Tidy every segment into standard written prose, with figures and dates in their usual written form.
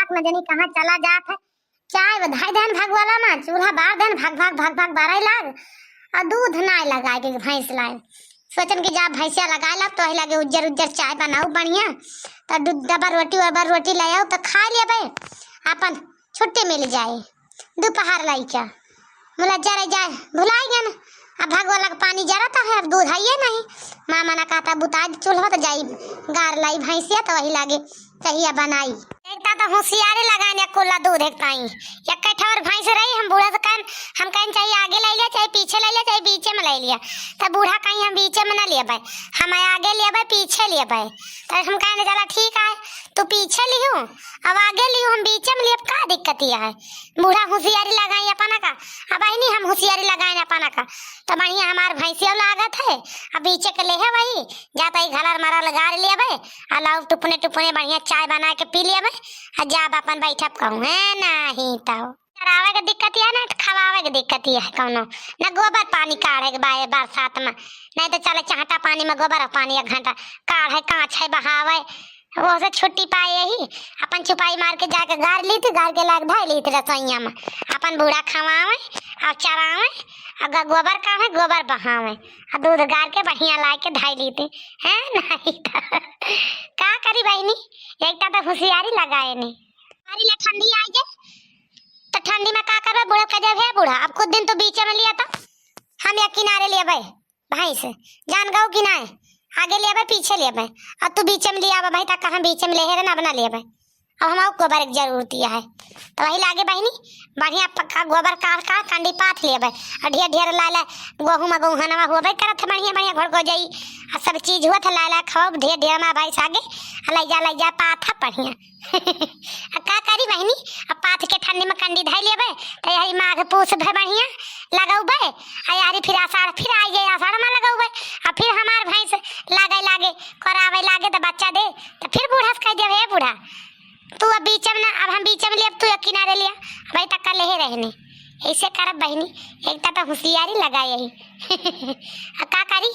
बुढ़ाक न जानी कहाँ चला जात है। चाय बधाई देन भगवाला में चूल्हा बार देन भाग भाग भाग भाग बारह लाग और दूध नाय लगाए के भैंस लाए। सोचन कि जा भैंसिया लगाए ला तो लगे उज्जर उज्जर चाय बनाऊ बढ़िया तो दूध डबर रोटी ले आओ तो खा लिया भाई अपन छुट्टी मिल जाए। दोपहर लाई क्या मुला जरा जाए भुलाई गया ना। अब भगवाला का पानी जरता है अब दूध है नहीं। माँ मना कहता बुता चूल्हा तो जाई गार लाई भैंसिया तो वही लागे कहिया बनाई। एकता तो होशियारे लगाने कोला दूध एक ताई या कठौर भैंस रही हम बूढ़ा से कान हम कहीं चाहिए आगे ले लिया चाहे पीछे ले लिया चाहे बीचे में ले लिया तो बूढ़ा कहीं हम बीचे में ना लिया भाई हम आगे लिया भाई पीछे लिया भाई तो हम कहने चला ठीक है तो पीछे लियो अब आगे लियो हम बीचे में लिए का दिक्कत यह है। बूढ़ा होशियारी लगाई अपना का अब नहीं हम होशियारी लगाए अपना का तो बढ़िया हमार भैंसिया लागत है अब बीचे के ले है वही जाता ही घलर मारा लगा लिया भाई अलाउ टुपने टुपने बढ़िया चाय बना के पी लिया भाई जब अपन बैठब कहूँ है नहीं तो चरावे के दिक्कत है ना खवावे के दिक्कत है कौनो न गोबर पानी काढ़े के बाय बरसात में नहीं तो चले चाहता पानी में गोबर पानी एक घंटा काढ़े काँच है बहावे वो से छुट्टी पाए यही अपन छुपाई मार के जाके गार ली थी गार के लाग धाई ली थी रसोईया में अपन बूढ़ा खवावे और चरावे अगर गोबर का है गोबर बहावे और दूध गार के बढ़िया ला के धाई ली थी है नहीं तो का करी बहनी एक तो होशियारी लगाए नहीं हमारी ले ठंडी आई जाए तो ठंडी में का करबे बूढ़ा का जब है बूढ़ा अब कुछ दिन तो बीच में लिया था हम या किनारे लिए भाई भाई से जान गौ कि ना आगे लिया भाई पीछे लिया भाई अब तू बीच में लिया भाई तक हम बीच में ले है ना बना लिया भाई अब हम गोबर एक जरूरत है तो वही लागे बहनी बढ़िया पक्का गोबर काट का कंडी पाथ लिया भाई और ढेर ढेर ला गहूँ में गहूँ हुआ भाई करत बढ़िया बढ़िया घर को जाई और सब चीज हुआ था ला खाओ ढेर ढेर में भाई सागे लै जा पाथ बढ़िया का करी बहनी अब पाथ के ठंडी में कंडी धाई लिया भाई तो यही माघ पूछ भाई बढ़िया लगाऊ भाई यारी फिर आषाढ़ फिर आई जाए आषाढ़ में लगाऊ भाई और फिर हमार भैंस लागे करावे लागे तो बच्चा दे तो फिर बूढ़ा से कह दे हे बूढ़ा तू अब बीच में ना अब हम बीच में लिया तू किनारे लिया भाई तक ले रहने ऐसे करब बहनी एक तो होशियारी लगा यही का करी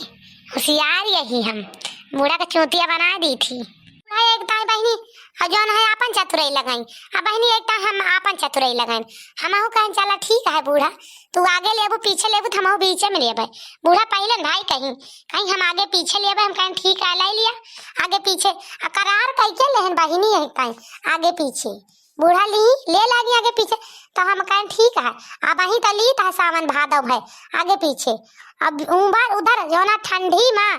होशियार यही हम बूढ़ा का चूतिया बना दी थी एक ताई बहनी जौन है अपन चतुराई लगाई अब बहनी एक हम अपन चतुराई लगाई हम कहें चला ठीक है बूढ़ा तू आगे लेबू पीछे लेबू तो हम बीचे में लिए भाई बूढ़ा पहले भाई कहीं कहीं हम आगे पीछे लिए हम कहें ठीक है लाई लिया आगे पीछे करार कह के लेहन बहनी है कहीं आगे पीछे बूढ़ा ली ले लागी आगे पीछे तो हम कहें ठीक है अब वहीं तो ली था सावन भादव है आगे पीछे अब उधर जो ना ठंडी में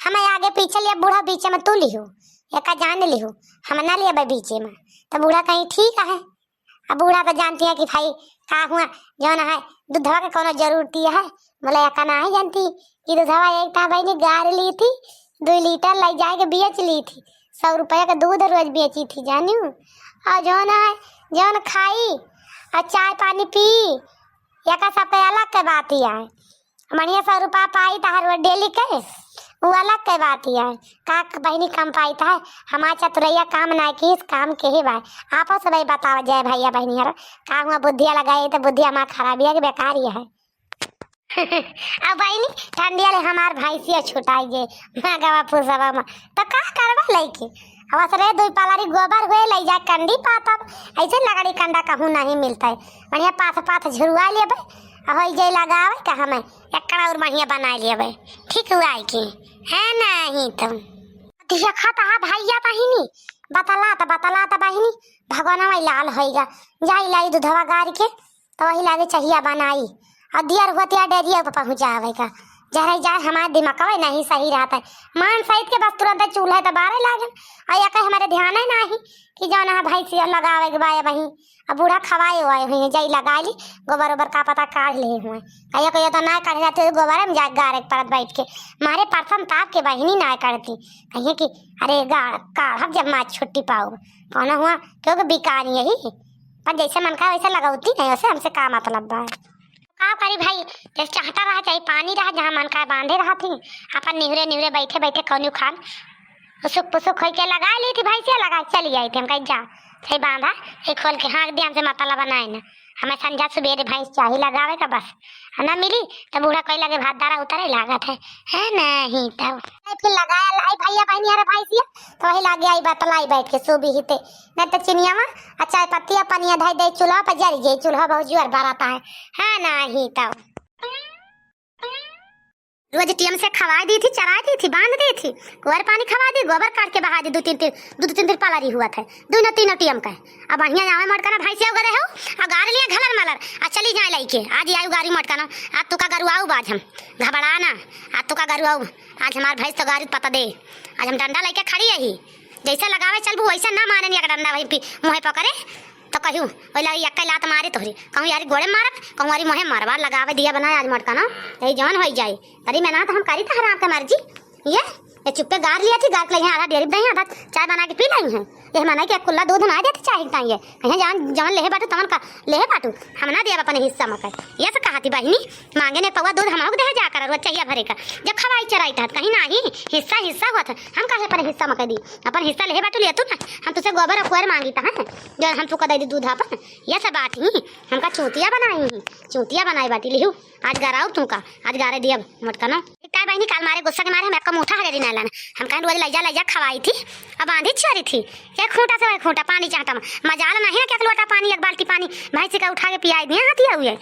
हमें आगे पीछे लिया बूढ़ा बीचे में तू लिहू एक जान लिहू हम ना लिया भाई बीचे में तो बूढ़ा कहीं ठीक है। अब बूढ़ा तो जानती है कि भाई का हुआ जो ना है दूधवा के कोनो जरूरती है बोले या ना है जानती कि दूधवा एक था भाई ने गार ली थी 2 लीटर ले जाके बेच ली थी 100 रुपया का दूध रोज बेची थी जानू और जो ना है जो न खाई और चाय पानी पी या का सब अलग के बात ही है बढ़िया 100 रुपया पाई तो हर डेली के वो अलग के बात ही है का बहनी कम पाई था हमारा चतुरैया काम ना की इस काम के ही भाई आपस में बतावा जाए भैया बहनी हर का हुआ बुद्धिया लगाई तो बुद्धिया हमारा खराबी है कि बेकार ही है। अब बहनी ठंडिया ले हमार भैंसिया छुटाई जे मैं गवा फुसवा में तो का करवा लईके अब असरे 2 पालारी गोबर हुए ले जा कंडी पातब ऐसे लगड़ी कंडा कहूँ नहीं मिलता है बढ़िया पाथ झुरवा लिए भाई हो जाए लगावे का हमें एकड़ा और बढ़िया बना लिए भाई ठीक हुआ है कि है नहीं तुम दिया खाता भैया बहिनी बतला तो बहिनी भगवान वही लाल होएगा जाई लाई दूधवा गार के तो वही लागे चाहिए बनाई और दियर होतिया डेरिया पर पहुँचावे का जरा जा हमारे दिमाग में नहीं सही रहता है मान सहित के बस तुरंत चूल्हा तो बारे लागन और या हमारे ध्यान है नहीं कि जो ना भाई से लगावे के बाया वहीं अब बूढ़ा खवाए हुए हुए जाई लगा ली गोबर ओबर का पता काट ले हुए कहिए तो ना काट जाते गोबर में जा गारे परत बैठ के मारे प्रथम ताप के बहनी ना करती कहिए कि अरे काढ़ जब माँ छुट्टी पाओ कौन हुआ क्योंकि बिकार यही पर जैसे मन का वैसे लगाती नहीं वैसे हमसे का मतलब है का करी भाई जैसे चाहता रहा चाहे पानी रहा जहाँ मन का बांधे रहा थी अपन निहरे बैठे कौन खान उसुक पुसुक होई के लगा ली थी भैंसिया लगा के चली आई थी। हम कहीं जा सही बांधा ये खोल के हाँक दिया हमसे मतलब बनाए ना हमें संझा सुबेरे भैंस चाहिए लगावे का बस ना मिली तो बूढ़ा कोई लगे भात दारा उतरे लागत है नहीं तब फिर लगाया लाई भैया बहनी अरे भैंसिया तो वही लागे आई बात लाई बैठ के सुबह ही ते नहीं तो चिनिया में चाय पत्तियां पनिया धई दे चूल्हा पर जल गई चूल्हा बहुत जोर बराता है नहीं तब रोज टीएम से खवा दी थी चरा दी थी बांध दी थी गोबर पानी खवा दी गोबर काट के बहा दी दो तीन दिन पलारी हुआ था दोनों तीनों टीएम का अब बढ़िया जावे मटकाना भैंसिया उगरे हो और गार लिया घलर मलर आ चली जाए लईके आज आयु गाड़ी मटकाना आज तो का गरु आऊ बाज हम घबराना आज तो का गरु आऊ आज हमार भैंस तो गाड़ी पता दे आज हम डंडा लेके खड़ी है जैसे लगावे चलबू वैसे ना मारे नहीं डंडा वही मुँह पकड़े तो कहूँ वही लगी एक लात मारे तोहरी कहूँ यार गोड़े मारब कहूँ यारी मोहे मारवा लगावे दिया बनाए आज मटका ना यही जवन हो जाए तरी मैं ना तो हम करी था हराम के मर्जी ये चुप्पे गार लिया थी गार के लिए आधा डेरी दही आधा चाय बना के पी लाई है ये मना कि कुल्ला दूध ना देते चाय चाहिए कहीं जान जवन लेहे बाटू तवन का लेहे बाटू हम ना दिया अपने हिस्सा मकर ये से कहा थी बहिनी मांगे ने पौवा दूध हम दे जाकर रोज चाहिए भरे का जब खवाई चराई था कहीं ना ही हिस्सा हिस्सा हुआ था हम कहे अपने हिस्सा मकर दी अपन हिस्सा लेहे बाटू ले तू ना हम तुझसे गोबर अखबार मांगी था जो हम तुका दे दी दूध अपन ये सब बात ही हमका चूतिया बनाई चूतिया बनाई बाटी लिहू आज गराऊ तुमका आज गारे दिया मोटका ना काय बहनी काल मारे गुस्सा के मारे हम एक मुठा हरेरी नाला हम कहीं रोज लैजा खवाई थी अब आंधी चरी थी एक खूंटा से खूंटा पानी चाहता मजाल नहीं है क्या लोटा पानी एक बाल्टी पानी भैंसी का उठा के पियाई दिया हाथी हुए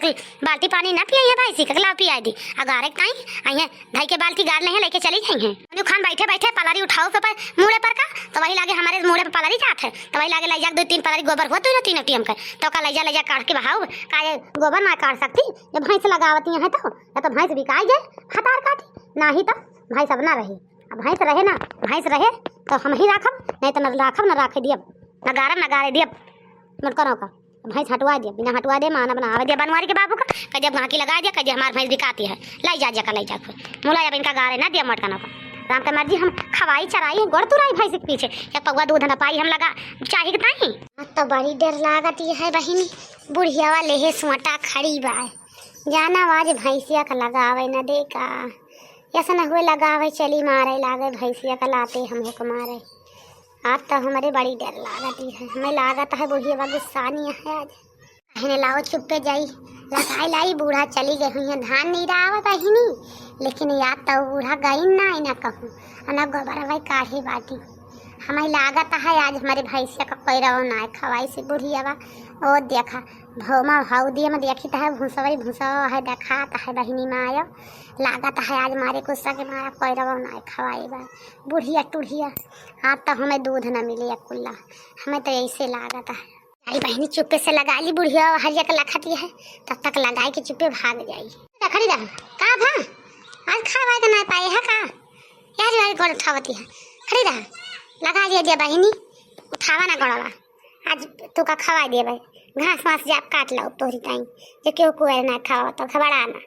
एक बाल्टी पानी ना पियाई है भैंसी का पियाई दी अगारे टाइम आई भाई के बाल्टी गार नहीं लेके चली गई है खान बैठे बैठे पलारी उठाओ पे मुड़े पर का तो वही लागे हमारे मुड़े पर पलारी जात है तो वही लागे लैजा 2-3 पलारी गोबर हो तो तीनों टीम का तो का लैजा काट के बहाओ का गोबर ना काट सकती जब भैंस लगावती है तो या तो भैंस बिकाई जाए हतार काटी ना ही तो भैंस अब ना रही अब भैंस रहे ना भैंस रहे तो हम ही राखब नहीं तो न राखब न राखे दियब न गारब न गारे दियब मुटकरों का भैंस हटवा दिया बिना हटवा दे माना बना दिया बनवारी के बाबू का कजब घाकी लगा दिया कजब हमार भैंस बिकाती है लाई जा लाई जा मुला अब इनका गारे ना दिया मटकनों का राम के मर्जी हम खवाई चराई गोड़ तुराई भैंस के पीछे एक पगवा दूध न पाई हम लगा चाहे कि ताई तो बड़ी डर लागती है बहिनी बुढ़िया वाले है सोटा खड़ी बा जाना आज भैंसिया का लगावे न दे का ऐसा न हुए लगावे चली मारे लागे भैंसिया का लाते हमें को मारे आज तो हमारे बड़ी डर लागती है हमें लागत है बुढ़िया बा गुस्सानी है आज कहने लाओ चुप्पे जाई लगाई लाई बूढ़ा चली गई हुई है धान नहीं रहा बहिनी लेकिन याद तो बूढ़ा गई ना कहूँ ना गोबर भाई काढ़ी बाटी हमें लागत है आज हमारे भैंसिया का कोई रहो ना खवाई से बुढ़िया बा ओ देखा भौमा भाव दिया में देखी है भूसवरी भूसा है देखा है बहिनी माया लागत है आज मारे गुस्सा के मारा कोई रहो ना खवाई बा बुढ़िया टूढ़िया आज तो हमें दूध न मिले या कुल्ला हमें तो ऐसे लागत है आई बहनी चुप्पे से लगा ली बुढ़िया हरिया का लखती है तब तक लगाई के चुप्पे भाग जाई खड़ी रहा का भा आज खावा के ना पाए है का यार यार गोड़ उठावती है खड़ी रहा लगा दिया बहनी उठावा ना गोड़वा आज तू का खवा दिया भाई घास वास जा काट लो तोरी टाइम जो क्यों कुएं ना खाओ तो खबराना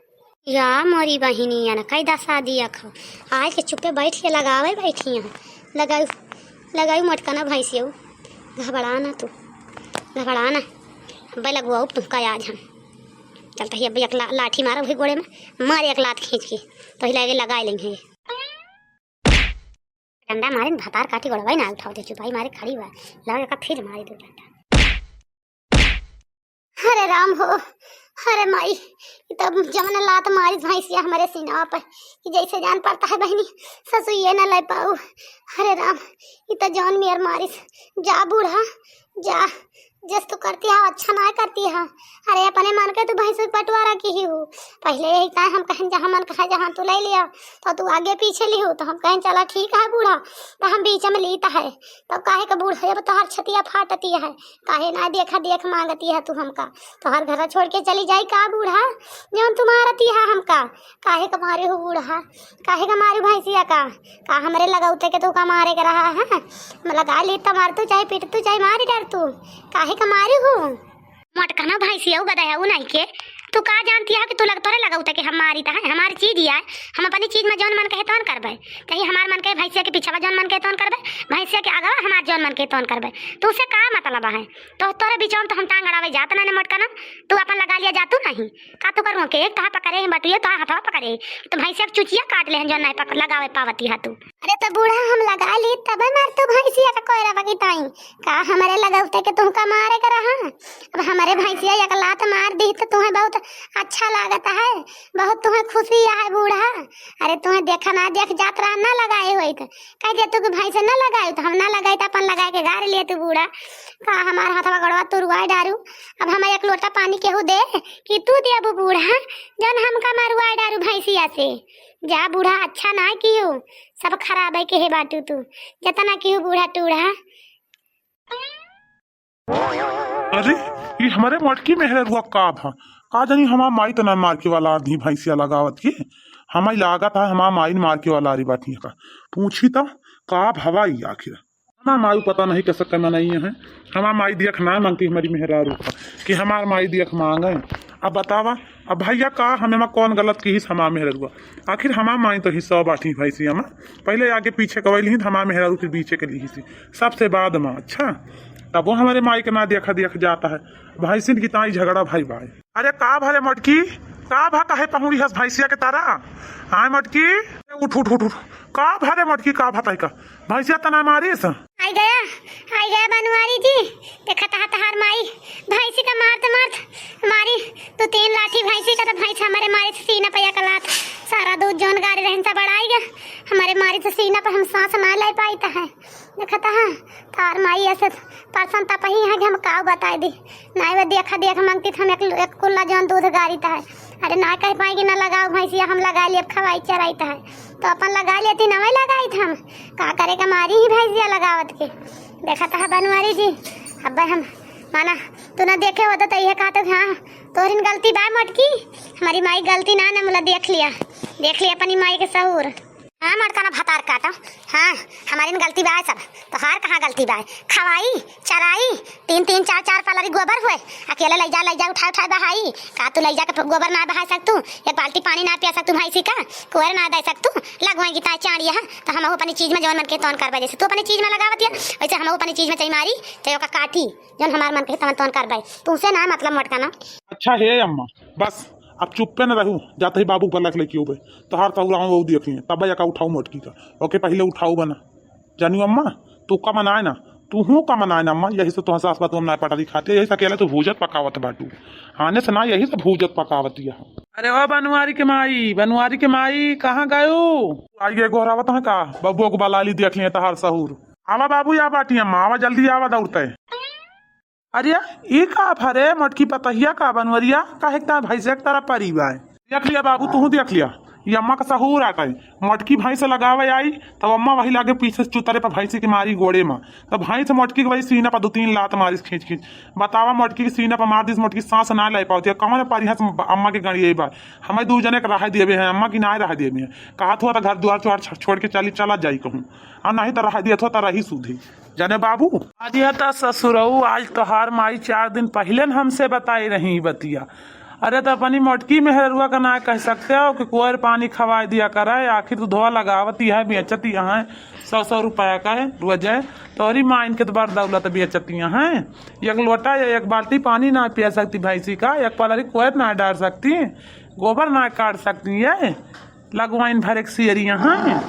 या मोरी बहिनी या ना कई दसा दिया खाओ आज के चुप्पे बैठ के लगावे बैठी यहाँ लगाई मटकाना भैंसिया घबराना तू घबराना भाई लगवाओ तुमका आज हम चलता ही अभी एक लाठी मारो भाई गोड़े में मारे एक लात खींच के तो ही लगे लगा लेंगे डंडा मारे भतार काटी गोड़ा भाई ना उठाओ दे भाई मारे खड़ी हुआ लगा का फिर मारे दो डंडा अरे राम हो अरे माई तब जमन लात मारी भैंसिया हमारे सीना पर कि जैसे जान पड़ता है बहनी ससु ये ना ले पाऊ अरे राम ये तो जान मेर मारिस जा बूढ़ा जा जस तू करती है अच्छा ना करती है अरे अपने मन के तू भैंस पटवारा की ही हूँ पहले यही कहे हम कहें जहाँ मन कहे जहाँ तू ले लिया तो तू आगे पीछे ली हो तो हम कहें चला ठीक है बूढ़ा तो हम बीच में लीता है तब काहे का बूढ़ा अब तो हर छतिया फाटती है काहे ना देखा देख मांगती है तू हमका तो हर घर छोड़ के चली जाई का बूढ़ा जौन तू मारती है हमका काहे का मारे हो बूढ़ा काहे का मारे भैंसिया का हमारे लगाउते के तू का मारे के रहा है लगा ली तो मार तू चाहे पीट तू चाहे मारी डर तू काहे का मारी हूँ मटकाना भैंसिया गदा है नहीं के तू का जानती है कि तू लग तोरे लगाऊ कि हमारी है हमारी चीज ही है। हम अपनी चीज में जौन मन कहे तौन करबे। कहीं हमार मन कहे भैंसिया के पीछे जौन मन कहे तौन करबे, भैंसिया के आगे हमार जौन मन कहे तौन करबे। तो उससे का मतलब है? तो तोरे बीचों में तो हम टांग अड़ावे जात ना मोटका ना। तू अपन लगा लिया जातू नहीं का तू करूँ के एक तो पकड़े बटुए तो हथवा पकड़े तो भैंसिया के चुचिया काट ले जौन नहीं लगावे पावती है तू। अरे तो बूढ़ा हम लगा ली तब मार तू भैंसिया का कोयरा बगी ताई का हमारे लगाउते के तुमका मारे कर रहा। अब हमारे भैंसिया एक लात मार दी तो तुम्हें बहुत अच्छा लागता है, बहुत तुम्हें खुशी है बूढ़ा। अरे तुम्हें देखा ना देख जात रहा ना लगाए हुए कह दे तू कि भैंस ना लगाए तो हम ना लगाए तो अपन लगाए के गार लिए तू बूढ़ा का हमारा हाथवा गड़वा तू रुआ डारू। अब हमें एक लोटा पानी केहू दे कि तू दे अब बूढ़ा जन हमका मारुआ डारू भैंसिया से। जा बूढ़ा अच्छा ना कियो सब खराब है के हे बाटू तू जतना कियो बूढ़ा टूढ़ा। अरे ये हमारे मटकी में है रुआ का जानी हमारा माई तो ना मार के वाला आधी भैंसिया लगावत की हमारी लागत है हमारा माई मार के वाला आरी बाटी का पूछी तो का भवाई आखिर हमारा माई पता नहीं कैसे करना नहीं है। हमारा माई देख ना मांगती हमारी मेहरारू का कि हमारा माई देख मांगे। अब बतावा अब भैया का हमें कौन गलत की हमारा मेहरुआ आखिर हमारा माई तो हिस्सा बाटी भैंसिया में पहले आगे पीछे कवैली हमारा मेहरारू फिर पीछे के ली सबसे बाद में। अच्छा तब वो हमारे माई के ना देखा देख जाता है भैंसिन की ताई झगड़ा भाई भाई। अरे का भरे मटकी का भा कहे पहुड़ी हस भैंसिया के तारा आए मटकी उठ उठ उठ उठ का भरे मटकी का भाता का भैंसिया तना मारी सा आई गया बनवारी जी देखा तहार माई भैंसी का मारत मारी तो 3 लाठी भैंसी का तो भैंस हमारे मारे से सीना पे का लात सारा दूध जौन गाड़ी रहन सब बढ़ाई गया हमारे मारी से सीना पर हम सांस ना ले पाई है। देखा तार माई ऐसे परसन तप ही है कि हम का बता दी नहीं वो देखा देख मांगती हम एक कुल्ला जौन दूध गाड़ी है। अरे ना कह पाएगी ना लगाओ भैंसिया हम लगा लिए खवाई चराई है तो अपन लगा लेती नवा लगाई था हम का करेगा मारी ही भैंसिया लगावत के। देखा था बनवारी जी अब हम माना तू ना देखे होता तो यह कहा तो हाँ तोरिन गलती बा मटकी हमारी माई गलती ना ना मुला देख लिया अपनी माई के सहूर। हाँ मटका ना भतार काटा हाँ हमारी गलती बा सब तो हार कहाँ गलती बा खवाई चराई 3 4 पलरी गोबर हुए अकेले ले जा उठा बहाई का तू ले जा के गोबर ना बहा सकतू एक बाल्टी पानी ना पिया सकतू भैंसी का कुएर ना दे सकतू लगवाएगी ता चाड़िया तो हम अपनी चीज में जौन मन के तौन करबे जैसे तू अपनी चीज में लगावत है वैसे हम अपनी चीज में चाहिए मारी चाहिए का काटी जौन हमार मन के तौन करबे तुमसे ना मतलब मटका ना। अच्छा हे अम्मा बस अब चुप्पे न रहू जाते ही बाबू पर लग लेके उबे तो हर तौरा वो देख लिए तब का उठाऊ मटकी का ओके पहले उठाऊ बना जानी अम्मा तू का मनाए ना तू हूँ का मनाए ना अम्मा यही से तो सास बात ना पटा दिखाते यही से अकेले तो भूजत पकावत बाटू आने से ना यही से भूजत पकावत यह। अरे ओ बनवारी के माई कहाँ गयो आइए गोहरावत है का बबुआ को बलाली देख लिए तहार सहूर आवा बाबू या बाटी अम्मा आवा जल्दी आवा दौड़ते। अरे ये का भरे मटकी पतहिया का बनवरिया का भैंसे तारा परिवार देख लिया बाबू तू देख लिया ये अम्मा का सहूर आ गई मटकी भैंस लगावे आई तब अम्मा वही लागे पीछे चुतरे पर भैंसी की मारी गोड़े में तब भैंस मटकी के वही सीना पर 2-3 लात मारिस खींच बतावा मटकी की सीना पर मार दी मटकी सांस ना ले पाती कौन पारी अम्मा के गड़ी बार हमें 2 जने के रहा दिए हैं अम्मा की ना रहा दिए हैं कहा था तो घर द्वार चुहार छोड़ के चला जाई कहूँ और नहीं तो रहा दिया था तो रही सूधी जाने बाबू आज ससुरऊ आज तोहार माई 4 दिन पहले हमसे बताई रही बतिया। अरे तो अपनी मोटकी मेहरुआ का ना कह सकते हो कि कुआर पानी खवा दिया करे आखिर तो धोआ लगावती है बेचती है 100 रुपया का है रोज है तोरी माँ इनके तो बड़ दौलत बेचती हैं एक लोटा या एक बाल्टी पानी ना पिया सकती भैंसी का एक पलरी कुआर ना डाल सकती गोबर ना काट सकती है लगवाइन भर एक सियरिया हैं।